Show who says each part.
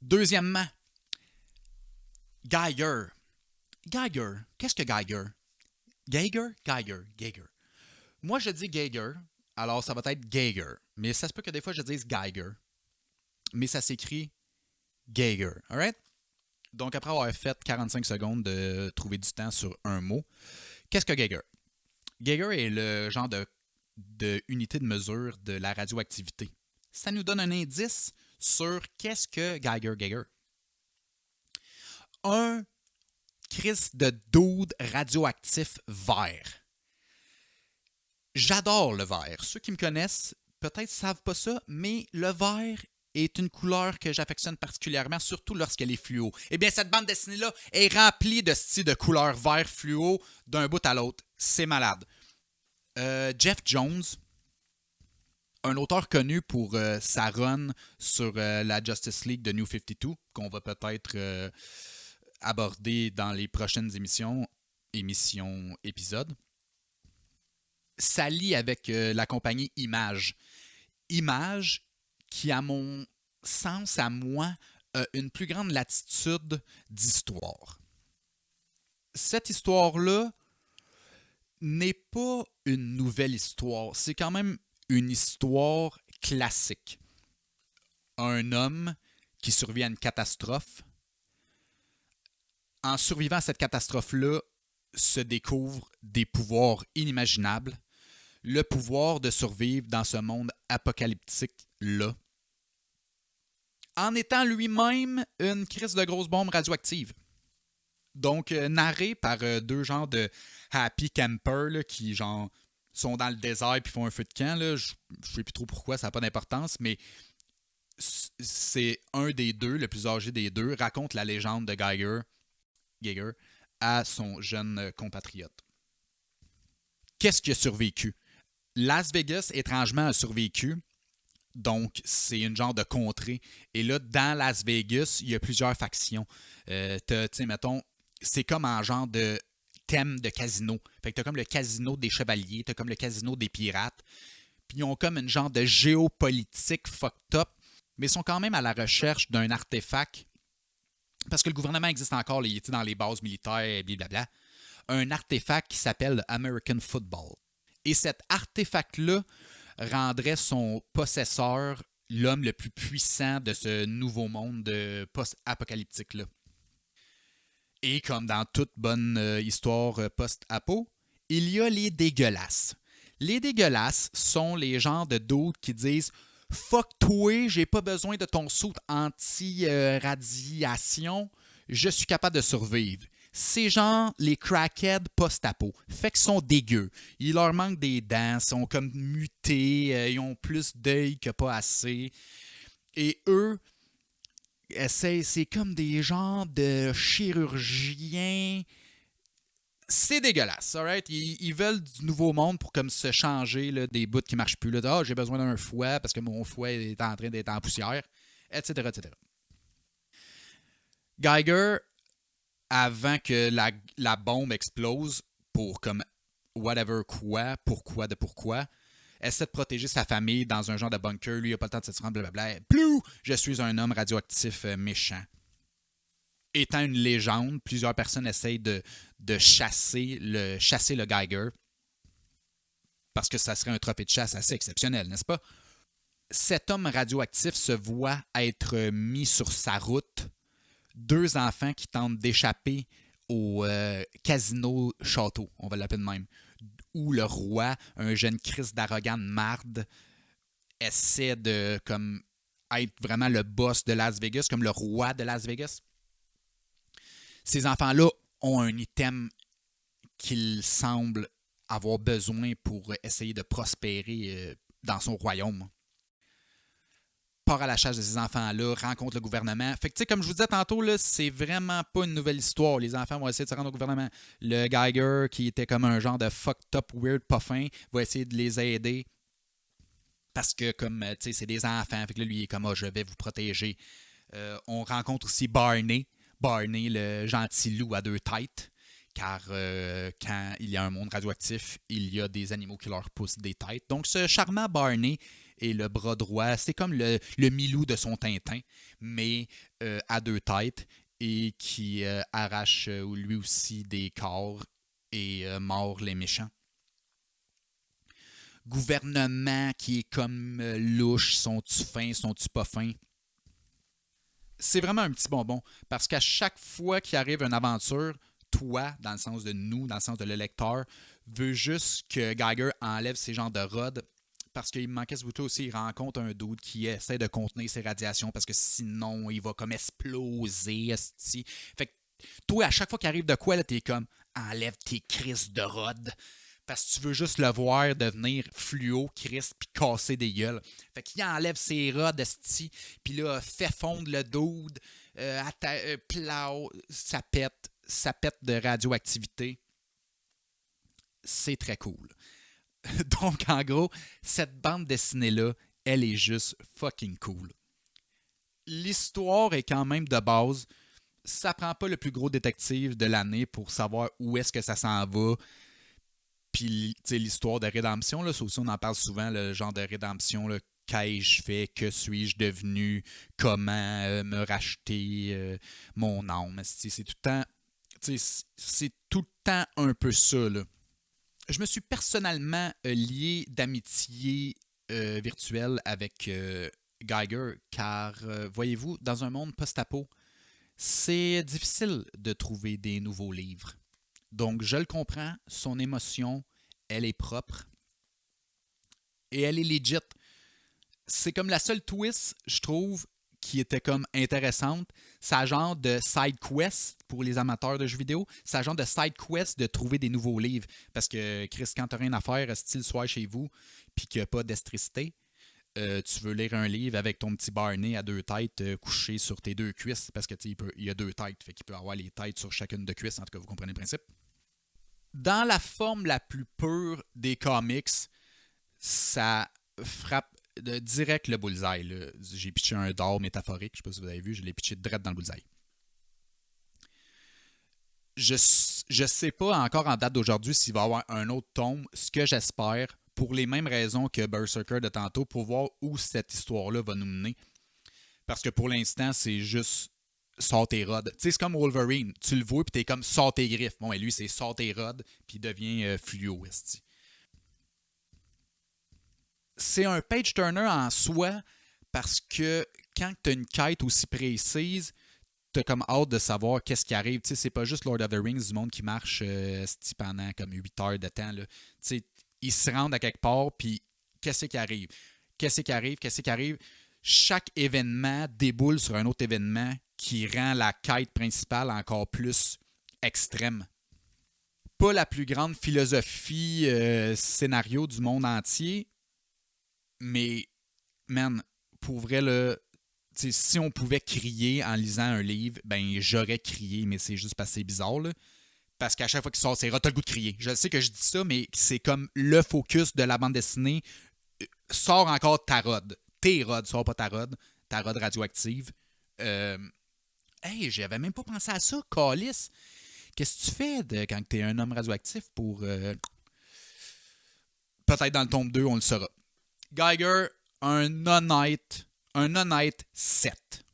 Speaker 1: Deuxièmement, Geiger. Geiger. Qu'est-ce que Geiger? Geiger. Moi, je dis Geiger, alors ça va être Geiger. Mais ça se peut que des fois, je dise Geiger. Mais ça s'écrit Geiger. Alright? Donc, après avoir fait 45 secondes de trouver du temps sur un mot, qu'est-ce que Geiger? Geiger est le genre de unité de mesure de la radioactivité. Ça nous donne un indice sur qu'est-ce que Geiger. Un crise de dude radioactif vert. J'adore le vert. Ceux qui me connaissent peut-être ne savent pas ça, mais le vert est une couleur que j'affectionne particulièrement, surtout lorsqu'elle est fluo. Eh bien, cette bande dessinée-là est remplie de styles de couleurs vert fluo d'un bout à l'autre. C'est malade. Jeff Jones, un auteur connu pour sa run sur la Justice League de New 52, qu'on va peut-être aborder dans les prochaines épisodes, s'allie avec la compagnie Image. Image qui, à mon sens, à moi, a une plus grande latitude d'histoire. Cette histoire-là n'est pas une nouvelle histoire. C'est quand même une histoire classique. Un homme qui survit à une catastrophe. En survivant à cette catastrophe-là, se découvre des pouvoirs inimaginables. Le pouvoir de survivre dans ce monde apocalyptique-là. En étant lui-même une crise de grosse bombe radioactive. Donc, narré par deux genres de happy campers là, qui genre sont dans le désert et font un feu de camp. Là. Je ne sais plus trop pourquoi, ça n'a pas d'importance, mais c'est un des deux, le plus âgé des deux, raconte la légende de Geiger à son jeune compatriote. Qu'est-ce qui a survécu? Las Vegas, étrangement, a survécu. Donc, c'est une genre de contrée. Et là, dans Las Vegas, il y a plusieurs factions. Tu sais, mettons, c'est comme un genre de thème de casino. Fait que t'as comme le casino des chevaliers, t'as comme le casino des pirates. Puis ils ont comme une genre de géopolitique fucked up, mais ils sont quand même à la recherche d'un artefact. Parce que le gouvernement existe encore, il est dans les bases militaires, blablabla. Un artefact qui s'appelle American Football. Et cet artefact-là rendrait son possesseur l'homme le plus puissant de ce nouveau monde post-apocalyptique-là. Et comme dans toute bonne histoire post-apo, il y a les dégueulasses. Les dégueulasses sont les genres de dudes qui disent « Fuck toi, j'ai pas besoin de ton soute anti-radiation, je suis capable de survivre. » Ces gens, les crackheads post-apo, fait qu'ils sont dégueux. Il leur manque des dents, sont comme mutés, ils ont plus d'œil que pas assez. Et eux, c'est comme des genres de chirurgiens. C'est dégueulasse, alright? Ils veulent du nouveau monde pour comme se changer là, des bouts qui marchent plus. Là. Ah, j'ai besoin d'un fouet parce que mon fouet est en train d'être en poussière, etc., etc. Geiger, avant que la bombe explose pour comme whatever quoi, pourquoi, essaie de protéger sa famille dans un genre de bunker. Lui, il n'a pas le temps de se rendre, blablabla. Plou! Je suis un homme radioactif méchant. Étant une légende, plusieurs personnes essayent de chasser le Geiger parce que ça serait un trophée de chasse assez exceptionnel, n'est-ce pas? Cet homme radioactif se voit être mis sur sa route. Deux enfants qui tentent d'échapper au casino château, on va l'appeler de même, où le roi, un jeune Christ d'arrogant de marde, essaie de comme être vraiment le boss de Las Vegas, comme le roi de Las Vegas. Ces enfants-là ont un item qu'ils semblent avoir besoin pour essayer de prospérer dans son royaume. Part à la chasse de ces enfants-là, rencontre le gouvernement. Fait que, tu sais, comme je vous disais tantôt, là, c'est vraiment pas une nouvelle histoire. Les enfants vont essayer de se rendre au gouvernement. Le Geiger, qui était comme un genre de fucked up, weird, pas fin, va essayer de les aider. Parce que, comme, tu sais, c'est des enfants. Fait que là, lui, il est comme, je vais vous protéger. On rencontre aussi Barney. Barney, le gentil loup à deux têtes. Car quand il y a un monde radioactif, il y a des animaux qui leur poussent des têtes. Donc, ce charmant Barney et le bras droit. C'est comme le Milou de son Tintin, mais à deux têtes et qui arrache lui aussi des corps et mord les méchants. Gouvernement qui est comme louche, sont-tu fins, sont-tu pas fins? C'est vraiment un petit bonbon parce qu'à chaque fois qu'il arrive une aventure, toi, dans le sens de nous, dans le sens de le lecteur, veut juste que Geiger enlève ces genres de rods parce qu'il me manquait ce bout-là aussi. Il rencontre un dude qui essaie de contenir ses radiations parce que sinon, il va comme exploser. Esti. Fait que toi, à chaque fois qu'il arrive de quoi, là, t'es comme enlève tes crises de rods parce que tu veux juste le voir devenir fluo, crisp, puis casser des gueules. Fait qu'il enlève ses rods, esti, puis là, fait fondre le dude, plow, ça pète de radioactivité. C'est très cool. Donc, en gros, cette bande dessinée-là, elle est juste fucking cool. L'histoire est quand même de base. Ça prend pas le plus gros détective de l'année pour savoir où est-ce que ça s'en va. Puis, tu sais, l'histoire de rédemption, là, ça aussi, on en parle souvent, le genre de rédemption, là, qu'ai-je fait, que suis-je devenu, comment me racheter mon âme. C'est tout le temps, c'est tout le temps un peu ça, là. Je me suis personnellement lié d'amitié virtuelle avec Geiger, car, voyez-vous, dans un monde post-apo, c'est difficile de trouver des nouveaux livres. Donc, je le comprends, son émotion, elle est propre et elle est legit. C'est comme la seule twist, je trouve, qui était comme intéressante. C'est genre de side quest pour les amateurs de jeux vidéo. C'est genre de side quest de trouver des nouveaux livres. Parce que, Chris, quand t'as rien à faire, style soir chez vous, puis qu'il n'y a pas d'électricité, tu veux lire un livre avec ton petit Barney à deux têtes couché sur tes deux cuisses. Parce que il y a deux têtes, fait qu'il peut avoir les têtes sur chacune de cuisses. En tout cas, vous comprenez le principe. Dans la forme la plus pure des comics, ça frappe direct le bullseye. Là. J'ai pitché un dard métaphorique, je sais pas si vous avez vu, je l'ai pitché direct dans le bullseye. Je sais pas encore en date d'aujourd'hui s'il va y avoir un autre tome, ce que j'espère, pour les mêmes raisons que Berserker de tantôt, pour voir où cette histoire-là va nous mener. Parce que pour l'instant, c'est juste sort tes rods. Tu sais, c'est comme Wolverine. Tu le vois, puis t'es comme sort tes griffes. Bon, et lui, c'est sort tes rods, puis il devient fluo, esti. C'est un page-turner en soi, parce que quand t'as une quête aussi précise, t'as comme hâte de savoir qu'est-ce qui arrive. Tu sais, c'est pas juste Lord of the Rings du monde qui marche pendant comme 8 heures de temps. Là. Tu sais, ils se rendent à quelque part, puis qu'est-ce qui arrive? Qu'est-ce qui arrive? Qu'est-ce qui arrive? Chaque événement déboule sur un autre événement qui rend la quête principale encore plus extrême. Pas la plus grande philosophie scénario du monde entier, mais, man, pour vrai, là, si on pouvait crier en lisant un livre, ben j'aurais crié, mais c'est juste parce que c'est bizarre, là. Parce qu'à chaque fois qu'il sort, c'est t'as le goût de crier. Je sais que je dis ça, mais c'est comme le focus de la bande dessinée. Sors encore ta rod. Tes rods, sors pas ta rod radioactive. Hey, j'avais même pas pensé à ça, Calice. Qu'est-ce que tu fais quand t'es un homme radioactif pour. Peut-être dans le tome 2, on le saura. Geiger, un honnête 7.